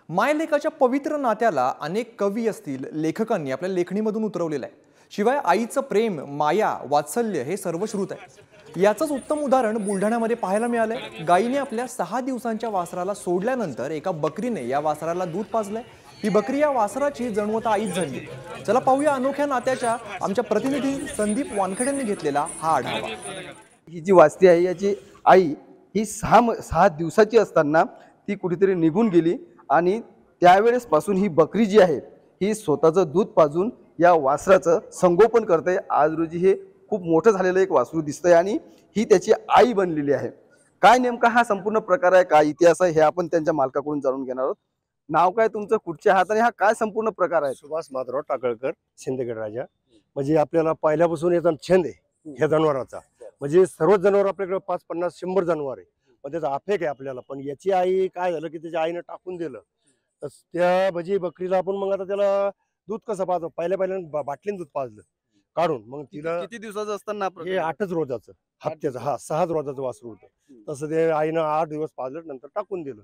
मायलेकाच्या पवित्र नात्याला अनेक कवी असतील, लेखकांनी आपल्या लेखणीमधून उतरवलेलं आहे। शिवाय आईचं प्रेम, माया, वात्सल्य हे सर्वश्रुत आहे। याचंच उत्तम उदाहरण बुलढाण्यामध्ये पाहायला मिळालंय। गायीने आपल्या 6 दिवसांच्या वासराला सोडल्यानंतर एका बकरीने या वासराला दूध पाजलंय। ही बकरी या वासराची जणू आता आईच झाली। चला पाहूया अनोख्या नात्याच्या आमच्या प्रतिनिधी संदीप वानखेडेंनी घेतलेला हा आढावा। ही जी वासती आहे याची आई ही 6 दिवसाची असताना ती कुठेतरी निघून गेली आणि त्यावेळेस पासून ही बकरी जी आहे ही स्वतःचं दूध पाजून या वासराचं संगोपन करते। आज रोजी हे खूप मोठं झालेलं एक वासरू दिसतंय आणि ही त्याची आई बनलेली आहे। काय नेमका हा संपूर्ण प्रकार आहे, काय इतिहास आहे हे आपण त्यांच्या मालकाकडून जाणून घेणार आहोत। नाव काय तुमचं, कुठच्या आहात आणि हा काय संपूर्ण प्रकार आहे? सुभाष माधवराव टाकळकर, शिंदखेड राजा। म्हणजे आपल्याला पहिल्यापासून येतात छंद आहे ह्या जनावरांचा। म्हणजे सर्व जनावर आपल्याकडे 5, 50, 100 जनावर आहे, पण त्याचा आफेक आहे आपल्याला। पण याची आई काय झालं की त्याच्या आईने टाकून दिलं, तर त्या म्हणजे बकरीला आपण मग आता त्याला दूध कसं पाजतो, पहिल्या बाटलीन दूध पाजलं काढून। मग तिला किती दिवसाचं असताना हे 8च रोजाचं, हप्त्याचं, 6च रोजाचं वासरू होतं। तसं ते आईनं 8 दिवस पाजलं, नंतर टाकून दिलं।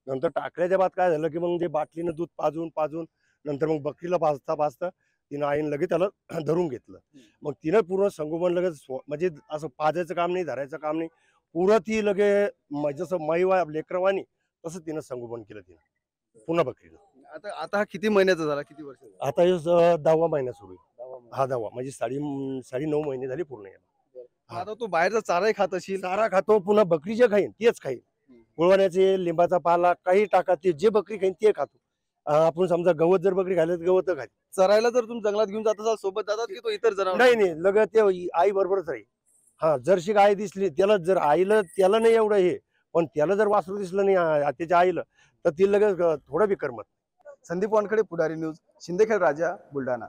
नंतर टाकल्याच्या बाद काय झालं की मग ते बाटलीनं दूध पाजून नंतर मग बकरीला पाजता तिनं आईनं लगेच त्याला धरून घेतलं। मग तिनं पूर्ण संगोपन लगेच म्हणजे असं पाजायचं काम नाही, धरायचं काम नाही, पुरं ती लगे जसं मैवा लेकरवाणी तसं तिनं संगोपन केलं तिनं पुन्हा बकरीनं। आता हा किती महिन्याचा झाला, किती वर्ष? आता हे 10वा महिना सुरू आहे। हा 10वा म्हणजे 9.5 महिने झाले पूर्ण याला। आता तो बाहेरचा चाराही खात असेल? चारा खातो, पुन्हा बकरी जे खाईन तेच खाईन, गुळवण्याचे, लिंबाचा पाला काही टाका, ते जे बकरी खाईन ते खातो। आपण समजा गवत जर बकरी खाल्लं तर गवत खाते। चरायला जर तुम्ही जंगलात घेऊन जात असाल सोबत जातात की तो इतर जनावर? नाही लगेच ते आई बरोबरच राहील। हा जर्शी गाय दिसली त्याला, जर आईला त्याला नाही एवढं हे, पण त्याला जर वासरू दिसलं नाही त्याच्या आईला, तर ती लगेच थोडं बी करमत। संदीप वानखेडे, पुढारी न्यूज, शिंदखेड राजा, बुलढाणा।